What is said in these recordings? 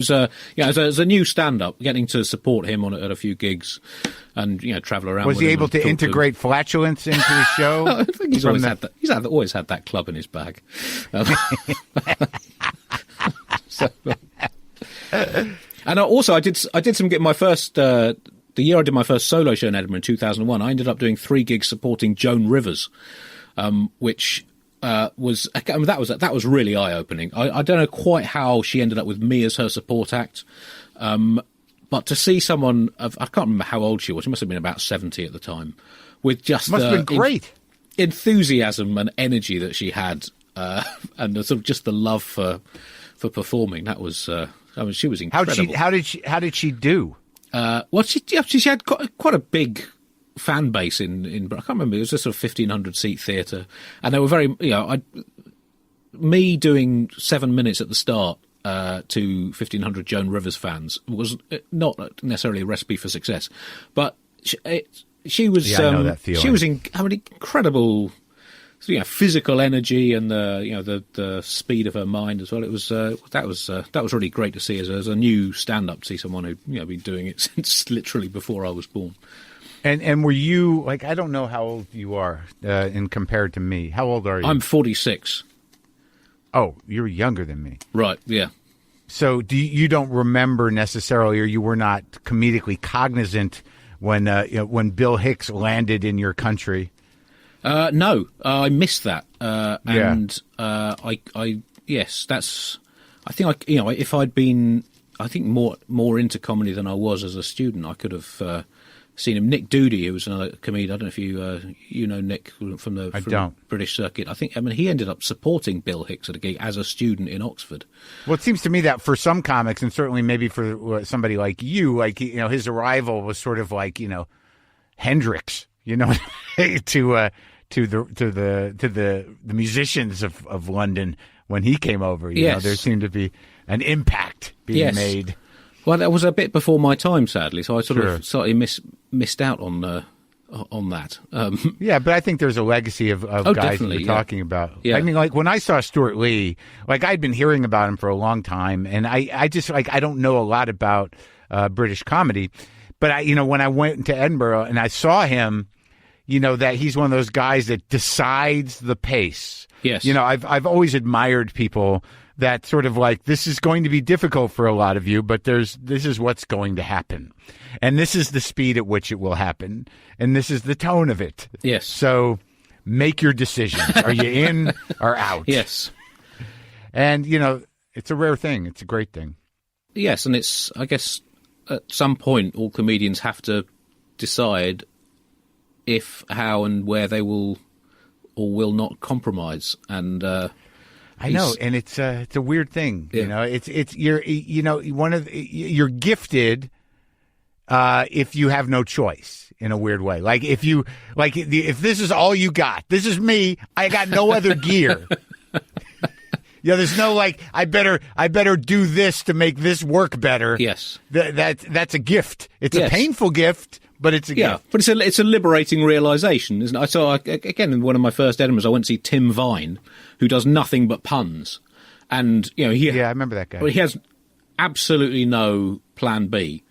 As a new stand-up, getting to support him at a few gigs, and travel around. Was he able to integrate flatulence into his show? I think he's always had that. Always had that club in his bag. And also, I did get my first. The year I did my first solo show in Edinburgh in 2001, I ended up doing 3 gigs supporting Joan Rivers, which. That was really eye-opening. I don't know quite how she ended up with me as her support act, but to see someone I can't remember how old she was. She must have been about 70 at the time, with just must have been great enthusiasm and energy that she had, and sort of just the love for performing. That was she was incredible. How did she do? Well, she had quite a big fan base in I can't remember, it was a sort of 1,500 seat theatre, and they were very me doing 7 minutes at the start to 1,500 Joan Rivers fans was not necessarily a recipe for success, but she was I know that feeling. She was incredible physical energy, and the speed of her mind as well. It was that was really great to see as a new stand-up, to see someone who been doing it since literally before I was born. And were you, I don't know how old you are in compared to me. How old are you? I'm 46. Oh, you're younger than me. Right, yeah. So you don't remember necessarily, or you were not comedically cognizant when Bill Hicks landed in your country? No, I missed that. And yes, I think if I'd been, more into comedy than I was as a student, I could have seen him. Nick Doody, who was another comedian. I don't know if you know Nick from the British circuit. He ended up supporting Bill Hicks at a gig as a student in Oxford. Well, it seems to me that for some comics, and certainly maybe for somebody like you, his arrival was sort of like Hendrix, to the musicians of London when he came over. Yes. There seemed to be an impact being made. Well, that was a bit before my time, sadly, so I sort of slightly missed out on that. Yeah, but I think there's a legacy of guys you're talking about. Yeah. I mean, when I saw Stuart Lee, I'd been hearing about him for a long time, and I just I don't know a lot about British comedy, but when I went to Edinburgh and I saw him, that he's one of those guys that decides the pace. Yes. I've always admired people that sort of this is going to be difficult for a lot of you, but this is what's going to happen. And this is the speed at which it will happen. And this is the tone of it. Yes. So make your decisions. Are you in or out? Yes. And, it's a rare thing. It's a great thing. Yes, and it's, I guess, at some point, all comedians have to decide if, how, and where they will or will not compromise. And I know, and it's a weird thing. Yeah. You're gifted if you have no choice in a weird way. If this is all you got, this is me. I got no other gear. There's no I better do this to make this work better. Yes, that's a gift. It's a painful gift. But it's a gift. But it's a liberating realisation, isn't it? I saw, again, in one of my first Edinburghs, I went to see Tim Vine, who does nothing but puns. And, I remember that guy. He has absolutely no plan B.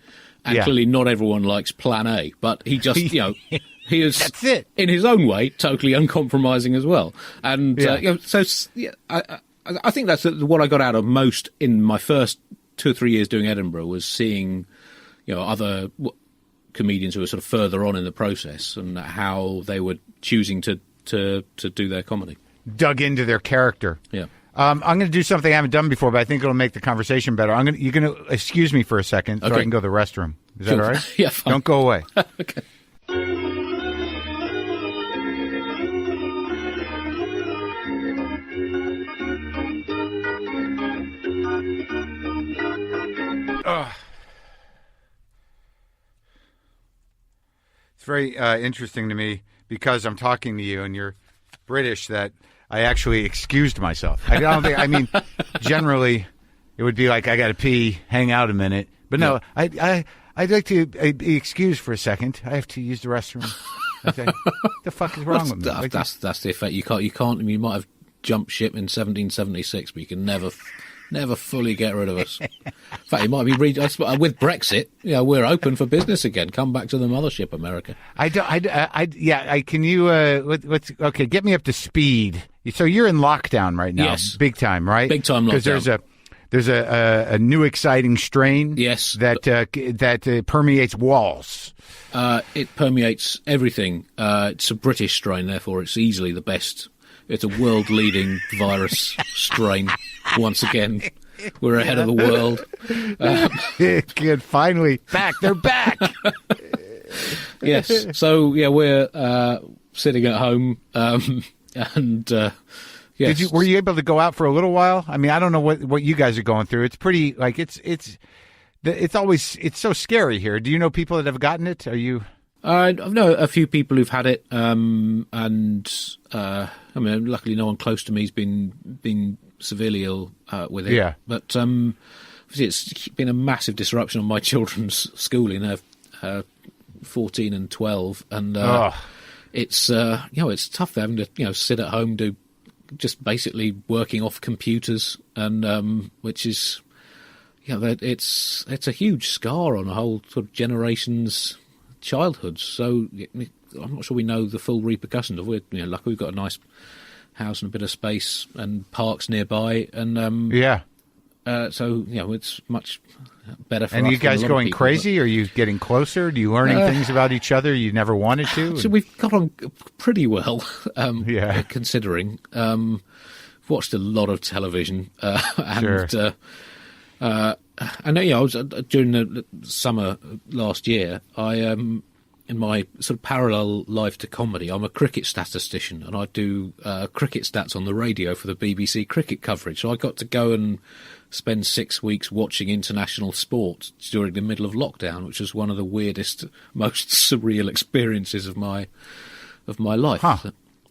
And clearly not everyone likes plan A. But he just, he is, that's it. In his own way, totally uncompromising as well. And, I think that's what I got out of most in my first 2 or 3 years doing Edinburgh, was seeing, other comedians who were sort of further on in the process and how they were choosing to do their comedy. Dug into their character. Yeah. I'm going to do something I haven't done before, but I think it'll make the conversation better. You're going to excuse me for a second so I can go to the restroom. Is that all right? Yeah, fine. Don't go away. Okay. It's very interesting to me because I'm talking to you and you're British that I actually excused myself. I don't think. Generally, it would be I got to pee, hang out a minute. But no, I'd like to be excused for a second. I have to use the restroom. I say, what the fuck is wrong with me? That's the effect. You can't. You might have jumped ship in 1776, but you can never Never fully get rid of us. In fact, it might be with Brexit. We're open for business again. Come back to the mothership, America. Can you? Okay, get me up to speed. So you're in lockdown right now. Yes, big time, right? Big time lockdown. Because there's a new exciting strain. Yes, that permeates walls. It permeates everything. It's a British strain, therefore it's easily the best. It's a world-leading virus strain. Once again, we're ahead of the world. Good, finally back. They're back. Yes. So we're sitting at home, and yes. Were you able to go out for a little while? I mean, I don't know what you guys are going through. It's pretty it's so scary here. Do you know people that have gotten it? Are you? I know a few people who've had it, and I mean, luckily no one close to me has been severely ill with it. Yeah. But obviously it's been a massive disruption on my children's schooling. They're 14 and 12, and it's it's tough having to sit at home, do just basically working off computers, and which is it's a huge scar on a whole sort of generation's childhoods. So I'm not sure we know the full repercussions of it. Luckily we've got a nice house and a bit of space and parks nearby, and so it's much better for us. And you guys going people, crazy? Are you getting closer? Do you learning things about each other you never wanted to? So we've got on pretty well, considering. Watched a lot of television, and sure. I know. I was during the summer last year. In my sort of parallel life to comedy, I'm a cricket statistician, and I do cricket stats on the radio for the BBC cricket coverage. So I got to go and spend 6 weeks watching international sport during the middle of lockdown, which was one of the weirdest, most surreal experiences of my life. Huh.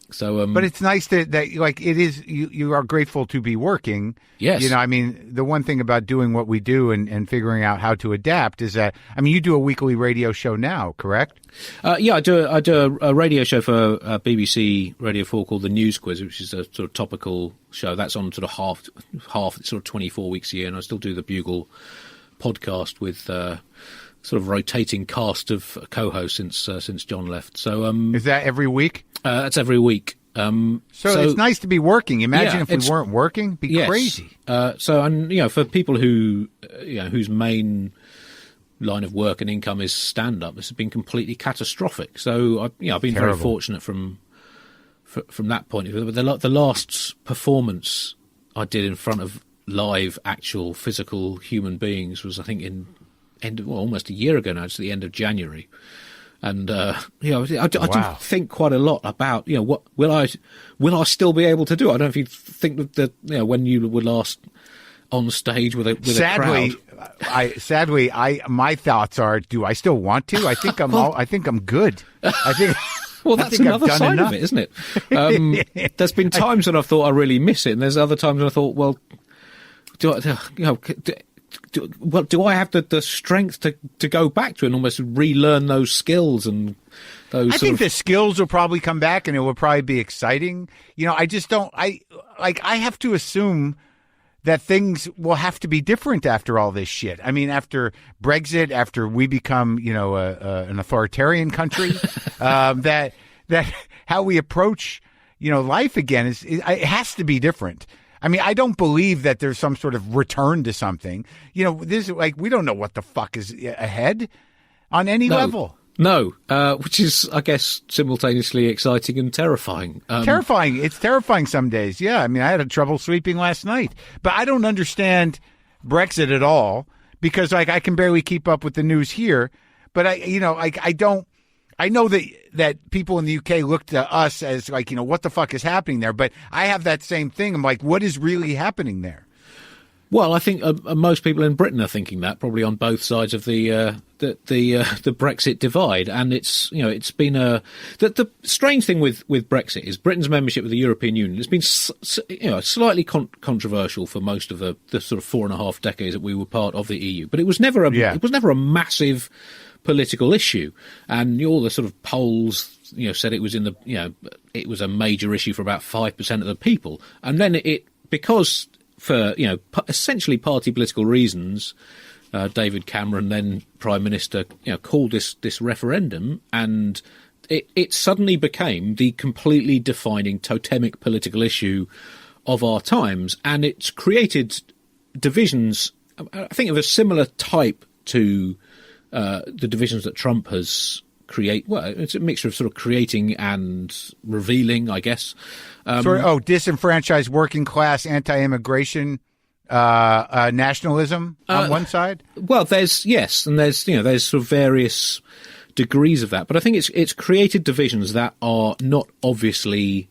So, but it's nice that like it is. You are grateful to be working. Yes. I mean, the one thing about doing what we do and figuring out how to adapt is that, I mean, you do a weekly radio show now, correct? I do a radio show for BBC Radio 4 called The News Quiz, which is a sort of topical show. That's on sort of half sort of 24 weeks a year, and I still do the Bugle podcast with sort of rotating cast of co-hosts since John left. So is that every week? That's every week. So it's nice to be working. Imagine if we weren't working, it'd be crazy. And for people who whose main line of work and income is stand-up, this has been completely catastrophic. So I've been very fortunate from that point of view. But the last performance I did in front of live, actual, physical human beings was, I think, almost a year ago now. It's the end of January. And I do think quite a lot about what will I still be able to do? I don't know if you think that when you were last on stage with a crowd. My thoughts are: do I still want to? I think I think I'm good. I think. Well, that's another side of it, isn't it? There's been times when I've thought I really miss it, and there's other times when I thought, well, do I have the strength to go back to it and almost relearn those skills and those? I think the skills will probably come back, and it will probably be exciting. I just don't. I have to assume that things will have to be different after all this shit. I mean, after Brexit, after we become an authoritarian country, that how we approach life again it has to be different. I mean, I don't believe that there's some sort of return to something. This we don't know what the fuck is ahead on any level. No, which is, I guess, simultaneously exciting and terrifying. Terrifying. It's terrifying some days. Yeah, I mean, I had trouble sleeping last night. But I don't understand Brexit at all because, I can barely keep up with the news here. But I don't. I know that people in the UK look to us as what the fuck is happening there? But I have that same thing. I'm like, what is really happening there? Well, I think most people in Britain are thinking that, probably on both sides of the Brexit divide, and it's been the strange thing with Brexit is Britain's membership of the European Union has been slightly controversial for most of the sort of 4.5 decades that we were part of the EU, but it was never a massive political issue, and all the sort of polls said it was it was a major issue for about 5% of the people, and then because for essentially party political reasons, David Cameron, then Prime Minister, called this referendum, and it suddenly became the completely defining totemic political issue of our times, and it's created divisions, I think, of a similar type to the divisions that Trump has created. Well, it's a mixture of sort of creating and revealing, I guess. Disenfranchised working class, anti-immigration nationalism on one side. Well, there's sort of various degrees of that, but I think it's created divisions that are not obviously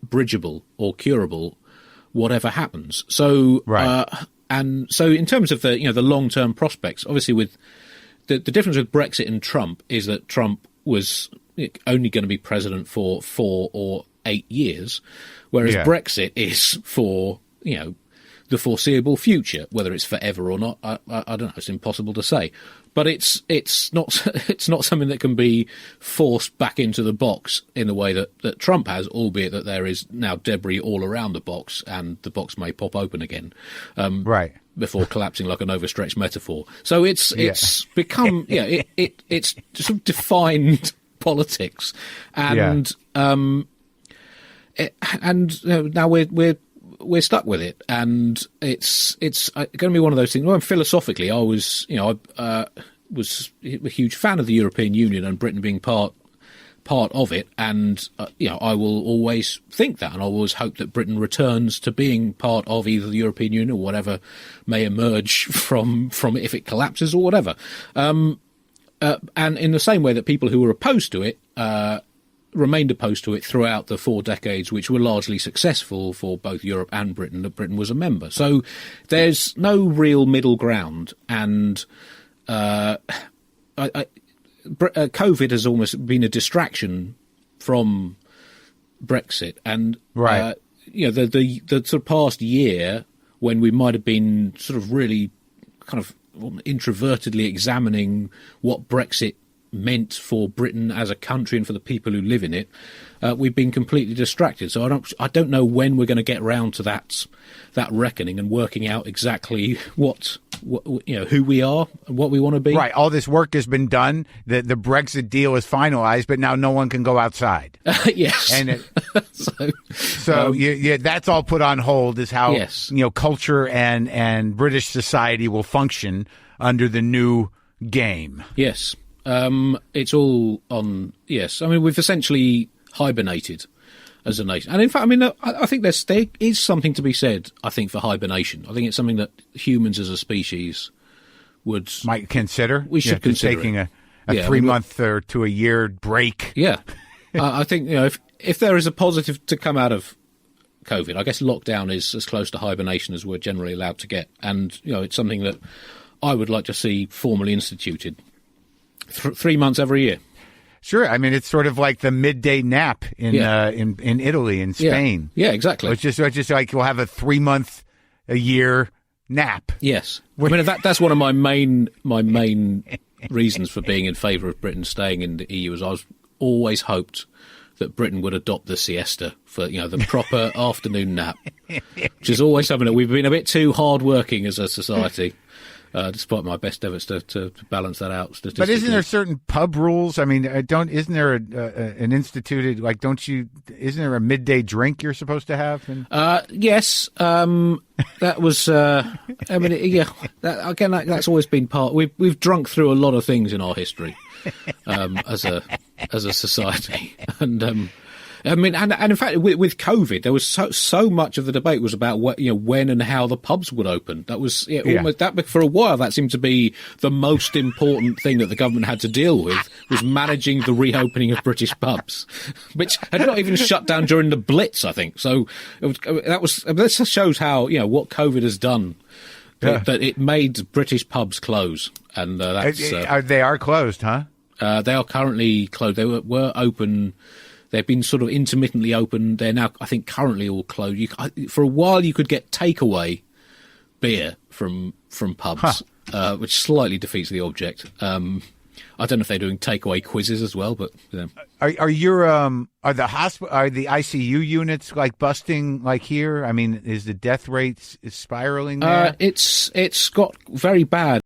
bridgeable or curable, whatever happens. So, right. And so in terms of the long-term prospects, obviously with the difference with Brexit and Trump is that Trump was only going to be president for 4 or 8 years, whereas Brexit is for, the foreseeable future. Whether it's forever or not, I don't know. It's impossible to say. But it's not something that can be forced back into the box in the way that Trump has, albeit that there is now debris all around the box, and the box may pop open again, right, before collapsing like an overstretched metaphor. So it's become it's sort of defined politics, and now we're stuck with it, and it's going to be one of those things. Well, philosophically, I was was a huge fan of the European Union and Britain being part of it, and I will always think that, and I always hope that Britain returns to being part of either the European Union or whatever may emerge from it if it collapses or whatever. And in the same way that people who were opposed to it remained opposed to it throughout the 4 decades, which were largely successful for both Europe and Britain, that Britain was a member. So there's no real middle ground, and COVID has almost been a distraction from Brexit, and right. The sort of past year, when we might have been sort of really kind of introvertedly examining what Brexit meant for Britain as a country and for the people who live in it, we've been completely distracted. So I don't know when we're going to get round to that reckoning and working out exactly what who we are and what we want to be. Right. All this work has been done. The Brexit deal is finalized, but now no one can go outside. Yes. And so that's all put on hold. Is how culture and British society will function under the new game. Yes. It's all on. Yes, I mean, we've essentially hibernated as a nation, and in fact, I mean, I think there is something to be said, I think, for hibernation. I think it's something that humans as a species might consider. We should consider taking a 3 month or to a year break. Yeah, I think if there is a positive to come out of COVID, I guess lockdown is as close to hibernation as we're generally allowed to get, and it's something that I would like to see formally instituted. 3 months every year. Sure. I mean, it's sort of like the midday nap in Italy and Spain. Yeah, exactly. It's just like we'll have a 3 month a year nap. Yes. I mean, that's one of my main reasons for being in favour of Britain staying in the EU, is I was always hoped that Britain would adopt the siesta for the proper afternoon nap, which is always something that we've been a bit too hard working as a society. Despite my best efforts to balance that out statistically. But isn't there certain pub rules? I mean, isn't there an instituted, isn't there a midday drink you're supposed to have? Yes. That was, that's always been part. We've drunk through a lot of things in our history, as a society. And, I mean, and in fact, with COVID, there was so much of the debate was about when and how the pubs would open. That was almost that for a while. That seemed to be the most important thing that the government had to deal with, was managing the reopening of British pubs, which had not even shut down during the Blitz, I think. So this shows how what COVID has done. That it made British pubs close, and they are closed, huh? They are currently closed. They were open. They've been sort of intermittently open. They're now, I think, currently all closed. For a while, you could get takeaway beer from pubs, which slightly defeats the object. I don't know if they're doing takeaway quizzes as well, but yeah. Are the ICU units like busting like here? I mean, is the death rate spiraling there? It's got very bad